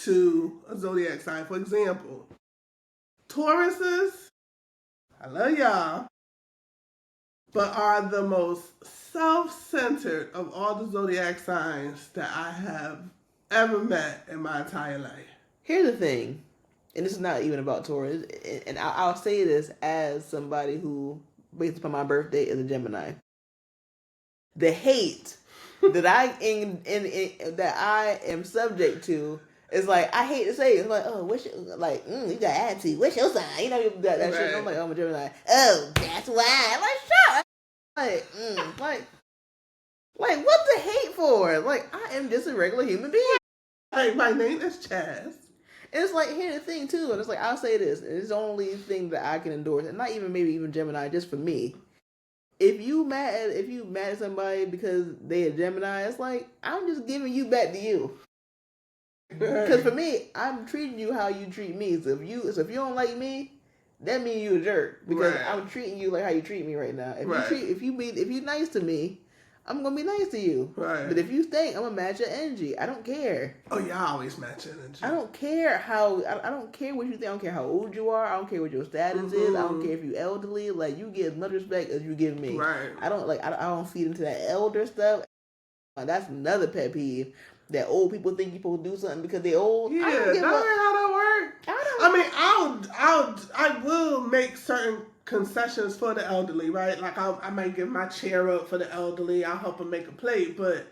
to a zodiac sign. For example, Tauruses, I love y'all, but are the most self-centered of all the zodiac signs that I have ever met in my entire life. Here's the thing, and this is not even about Taurus, and I'll say this as somebody who, based upon my birthday, is a Gemini. The hate that that I am subject to is like, I hate to say it. It's like, oh, what's your, like, you got attitude. What's your sign? You know, you got that shit. And I'm like, oh, I'm a Gemini. Oh, that's why. I'm like, shut up. Like, what's the hate for? Like, I am just a regular human being. Like, my name is Chaz. And it's like, here's the thing, too. And it's like, I'll say this. It's the only thing that I can endorse. And not even, maybe even Gemini, just for me. If you mad at somebody because they a Gemini, it's like, I'm just giving you back to you. Because for me, I'm treating you how you treat me. So if you don't like me, that means you a jerk. Because I'm treating you like how you treat me right now. If you nice to me, I'm gonna be nice to you. Right. But if you stink, I'm gonna match your energy. I don't care. Oh, y'all always match energy. I don't care I don't care what you think. I don't care how old you are. I don't care what your status is. I don't care if you elderly. Like, you get as much respect as you give me. Right. I don't feed into that elder stuff. That's another pet peeve. That old people think you're supposed to do something because they're old. Yeah, that ain't how that works. I will make certain concessions for the elderly, right? Like, I might give my chair up for the elderly. I'll help them make a plate, but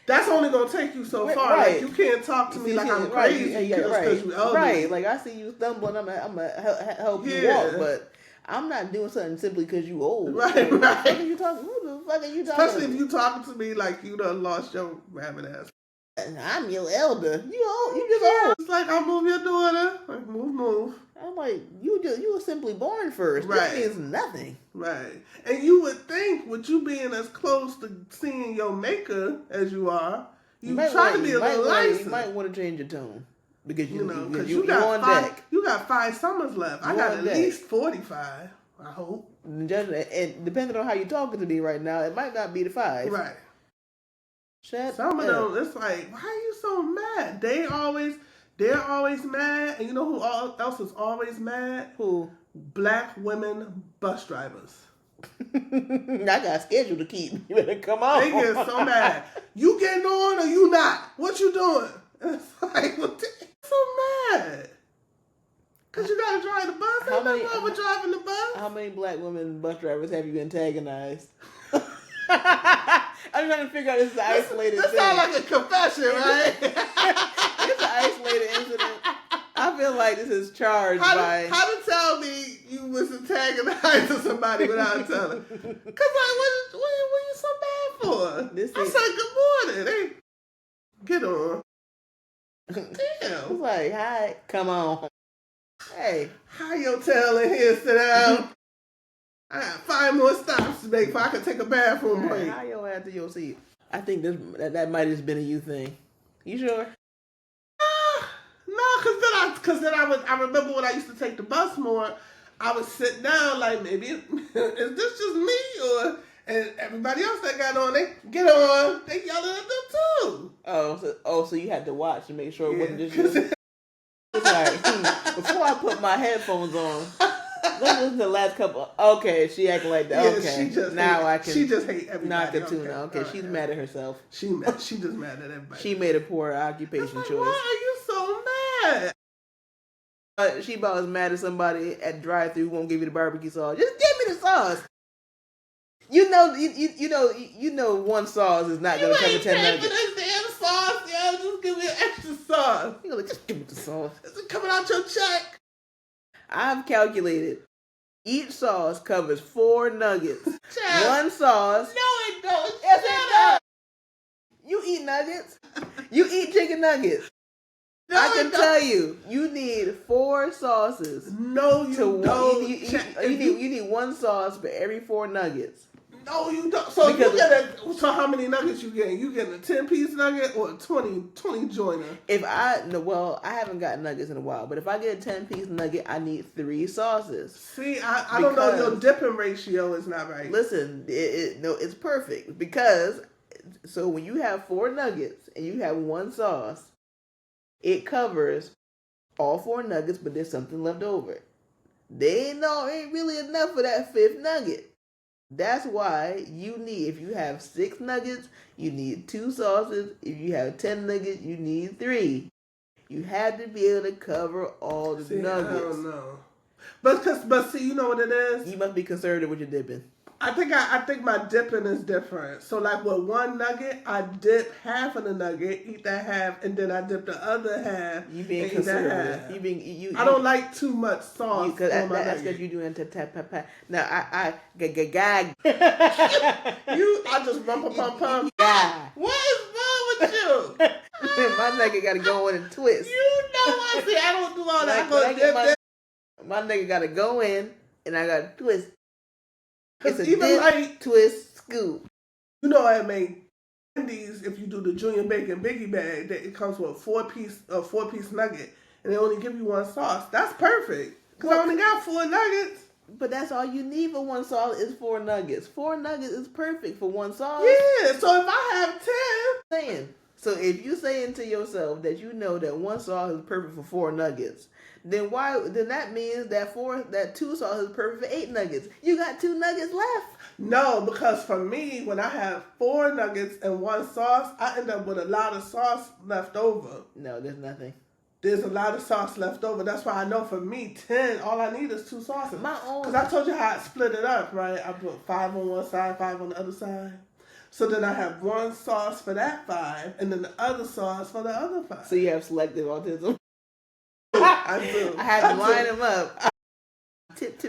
that's only gonna take you so far. Right. Like, you can't talk to me like I'm crazy because you elderly. Right. Like, I see you stumbling, I'm gonna help you walk, but I'm not doing something simply because you old. Right. Who the fuck are you talking? Especially if you talking to me like you done lost your rabbit ass. I'm your elder. You old. You just old. It's like, I'll move your daughter. Like, move. I'm like, you were simply born first. Right. That means nothing. Right. And you would think, with you being as close to seeing your maker as you are, you try to be a little nicer. You might want to change your tone. Because you got on deck. You got 5 summers left. I got at least 45, I hope. And depending on how you're talking to me right now, it might not be the 5. Right. Some of them, it's like, why are you so mad? They're always mad. And you know who else is always mad? Who? Black women bus drivers. I got a schedule to keep. You better come on. They get so mad. You getting on or you not? What you doing? It's like, so mad. Because you got to drive the bus. Ain't nothing wrong with driving the bus. How many black women bus drivers have you antagonized? I'm trying to figure out this is an isolated thing. This sounds like a confession, right? It's an isolated incident. I feel like this is charged by... How to tell me you was antagonizing somebody without telling? Because, like, what are you so bad for? I said good morning. Hey, get on. Damn. It's like, hi, come on. Hey. How your tail in here, sit down? I got 5 more stops to make before I can take a bathroom break. How your ass to your seat? I think that might have just been a you thing. You sure? No, because then I remember when I used to take the bus more, I would sit down like, maybe, is this just me? And everybody else that got on, they get on, they yelling at them too. So you had to watch and make sure it wasn't just you. It's like, before I put my headphones on, let's listen to the last couple. Okay, she acting like that. Okay, she just hate everybody. Knock it tune. Okay, she's mad at herself. She just mad at everybody. She made a poor occupation choice. Why are you so mad? She about as mad as somebody at drive-thru who won't give you the barbecue sauce. Just give me the sauce. You know, one sauce is not going to cover 10 nuggets. This damn sauce, yo. Just give me an extra sauce. You're like, just give me the sauce. Is it coming out your check? I've calculated each sauce covers 4 nuggets. Chad. One sauce. No, it don't. Yes, it does. You eat nuggets. You eat chicken nuggets. No, I can tell you, you need 4 sauces. No, you don't. You need 1 sauce for every 4 nuggets. No, you don't. So Because you get so how many nuggets you getting? You getting a 10-piece nugget or a 20 joiner? I haven't got nuggets in a while, but if I get a 10-piece nugget, I need 3 sauces. See, I don't know. Your dipping ratio is not right. Listen, it's perfect because so when you have 4 nuggets and you have 1 sauce, it covers all 4 nuggets, but there's something left over. Ain't really enough for that 5th nugget. That's why if you have 6 nuggets, you need 2 sauces. If you have 10 nuggets, you need 3. You have to be able to cover all the nuggets. I don't know. But see, you know what it is? You must be conservative with your dipping. I think my dipping is different. So like with 1 nugget, I dip half of the nugget, eat that half, and then I dip the other half. You being conservative. I don't like too much sauce. That's because you doing tap. Now I I just pump. Yeah. What is wrong with you? My nugget gotta go in and twist. You know I see. I don't do all that. I go dip. My nugget gotta go in and I gotta twist. It's a even dip, like twist, scoop. You know I made Wendy's. If you do the Junior Bacon Biggie bag, that it comes with a 4-piece nugget, and they only give you 1 sauce. That's perfect because I only got 4 nuggets. But that's all you need for 1 sauce is 4 nuggets. 4 nuggets is perfect for 1 sauce. Yeah. So if I have 10, so if you saying to yourself that you know that 1 sauce is perfect for 4 nuggets. Then that means that 2 sauces is perfect for 8 nuggets. You got 2 nuggets left. No, because for me, when I have 4 nuggets and 1 sauce, I end up with a lot of sauce left over. No, there's nothing. There's a lot of sauce left over. That's why I know for me, 10, all I need is 2 sauces. Because I told you how I split it up, right? I put 5 on one side, 5 on the other side. So then I have 1 sauce for that 5, and then the other sauce for the other 5. So you have selective autism? I do. I had to line them up. Tip.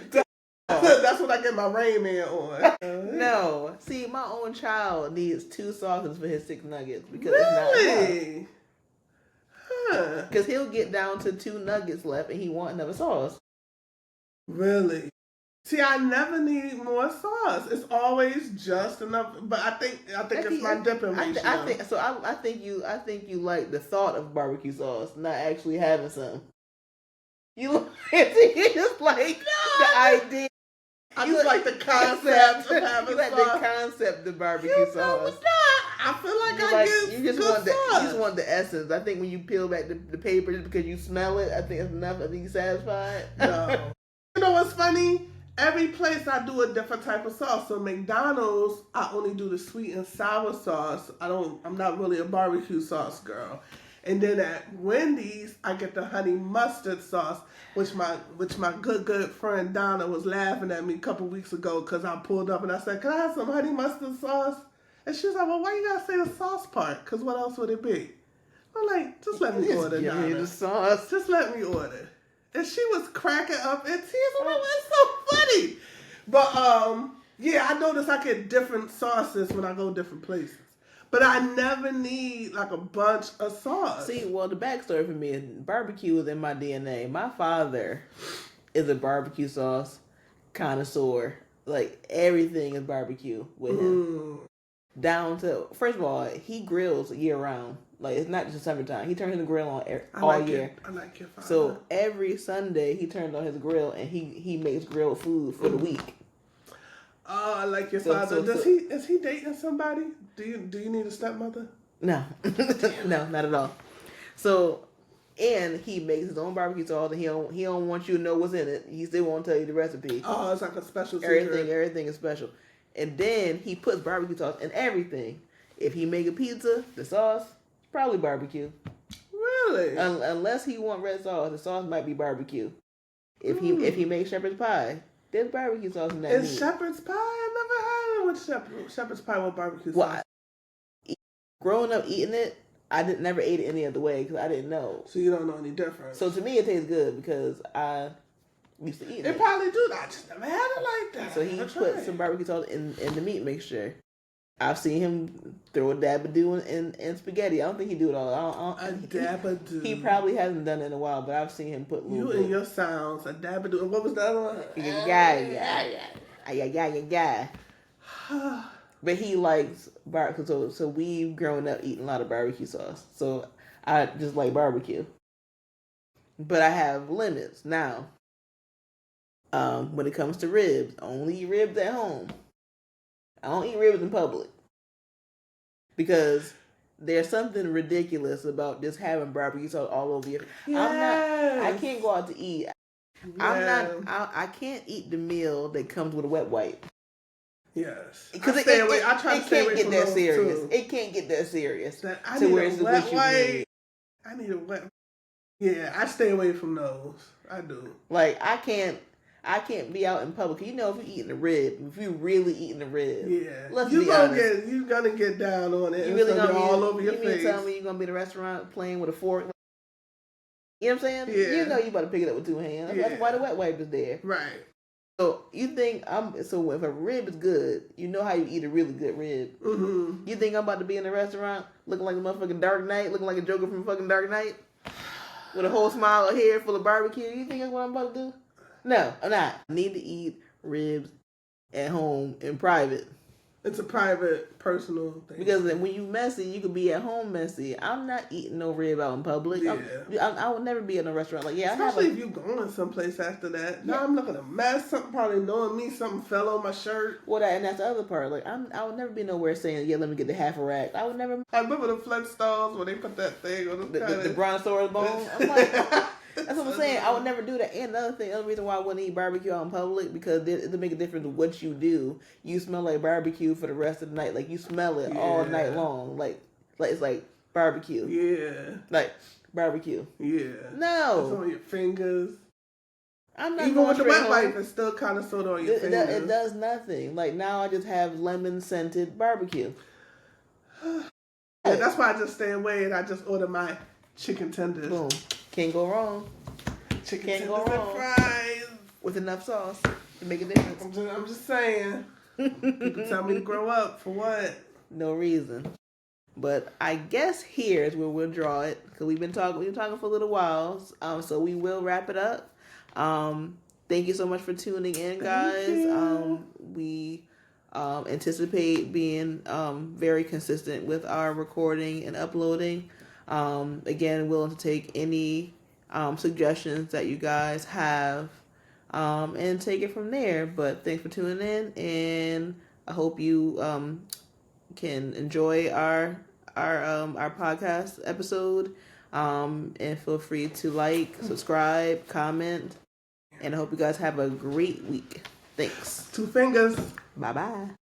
That's what I get my Rain Man on. No. See, my own child needs 2 sauces for his 6 nuggets. Because really? It's not enough. Because he'll get down to 2 nuggets left and he want another sauce. Really? See, I never need more sauce. It's always just enough. But I think it's my dipping ratio. I think you like the thought of barbecue sauce, not actually having some. You just like the idea. I just like the concept of having you like sauce. the concept of barbecue sauce. I feel like you just want the essence. I think when you peel back the paper just because you smell it, I think it's enough. I think you're satisfied. No. You know what's funny? Every place I do a different type of sauce. So McDonald's, I only do the sweet and sour sauce. I'm not really a barbecue sauce girl. And then at Wendy's, I get the honey mustard sauce, which my good friend Donna was laughing at me a couple weeks ago because I pulled up and I said, "Can I have some honey mustard sauce?" And she was like, "Well, why you gotta say the sauce part? Because what else would it be?" I'm like, "Just let me order, Give Donna. me the sauce. Just let me order." And she was cracking up in tears. I'm like, "It's so funny." But yeah, I notice I get different sauces when I go different places. But I never need like a bunch of sauce. See, well, the backstory for me is barbecue is in my DNA. My father is a barbecue sauce connoisseur. Like, everything is barbecue with him. Down to, first of all, he grills year round. Like, it's not just summertime. He turns the grill on all year. I like your father. So every Sunday, he turns on his grill and he makes grilled food for the week. Oh, I like your father. Is he dating somebody? Do you need a stepmother? No, no, not at all. So, and he makes his own barbecue sauce, and he don't want you to know what's in it. He still won't tell you the recipe. Oh, it's like a special secret. Everything is special. And then he puts barbecue sauce in everything. If he make a pizza, the sauce probably barbecue. Really? Unless he want red sauce, the sauce might be barbecue. If he makes shepherd's pie, there's barbecue sauce in that. Is shepherd's pie? I never had it with shepherd's pie with barbecue sauce. Well, growing up eating it, I never ate it any other way because I didn't know. So you don't know any difference. So to me, it tastes good because I used to eat it. It probably do. I just never had it like that. So he put some barbecue sauce in the meat mixture. I've seen him throw a dabadoo in spaghetti. I don't think he do it all. A dabadoo. He probably hasn't done it in a while, but I've seen him put. You and your sounds, a dabadoo. And what was the other one? Yeah. But he likes barbecue. So we've grown up eating a lot of barbecue sauce. So I just like barbecue. But I have limits now. When it comes to ribs, I only eat ribs at home. I don't eat ribs in public. Because there's something ridiculous about just having barbecue sauce all over you. Yes. I can't go out to eat. Yeah. I can't eat the meal that comes with a wet wipe. Yes. Because I try to stay away from those serious. too. It can't get that serious. I need a wet wipe. I need a wet. Yeah, I stay away from those. I do. Like I can't be out in public. You know, if you're eating a rib, if you're really eating a rib, yeah, let's be honest. You're gonna get down on it. You really gonna be all over your face. You mean to tell me you're gonna be in a restaurant playing with a fork? You know what I'm saying? Yeah. You know you better pick it up with two hands. That's why the wet wipe is there. Right. So you think so if a rib is good, you know how you eat a really good rib. Mm-hmm. You think I'm about to be in a restaurant looking like a motherfucking Dark Knight, looking like a Joker from fucking Dark Knight, with a whole smile of hair full of barbecue? You think that's what I'm about to do? No, I'm not. I need to eat ribs at home in private. It's a private, personal thing. Because when you messy, you could be at home messy. I'm not eating no rib out in public. Yeah. I would never be in a restaurant like especially if you're going someplace after that. Yeah. Now I'm looking a mess. Something probably knowing me. Something fell on my shirt. Well, and that's the other part. Like I would never be nowhere saying, "Yeah, let me get the half a rack." I would never. I remember the Flintstones when they put that thing on the brontosaurus bone. I'm like. That's what I'm saying. I would never do that. And another thing, other reason why I wouldn't eat barbecue out in public, because it make a difference of what you do. You smell like barbecue for the rest of the night. Like you smell it all night long. Like it's like barbecue. Yeah. Like barbecue. Yeah. No. It's on your fingers. I'm not even with the wet wipe, it's still kind of sort of on your fingers. It does nothing. Like now, I just have lemon scented barbecue. Yeah, that's why I just stay away and I just order my chicken tenders. Boom. Can't go wrong. Chicken Can't tenders go wrong. and fries. With enough sauce to make a difference. I'm just saying. People tell me to grow up. For what? No reason. But I guess here's where we'll draw it. Because we've been talking for a little while. So we will wrap it up. Thank you so much for tuning in, guys. We anticipate being very consistent with our recording and uploading. Again, willing to take any suggestions that you guys have and take it from there. But thanks for tuning in, and I hope you can enjoy our podcast episode. And feel free to like, subscribe, comment, and I hope you guys have a great week. Thanks. 2 fingers. Bye bye.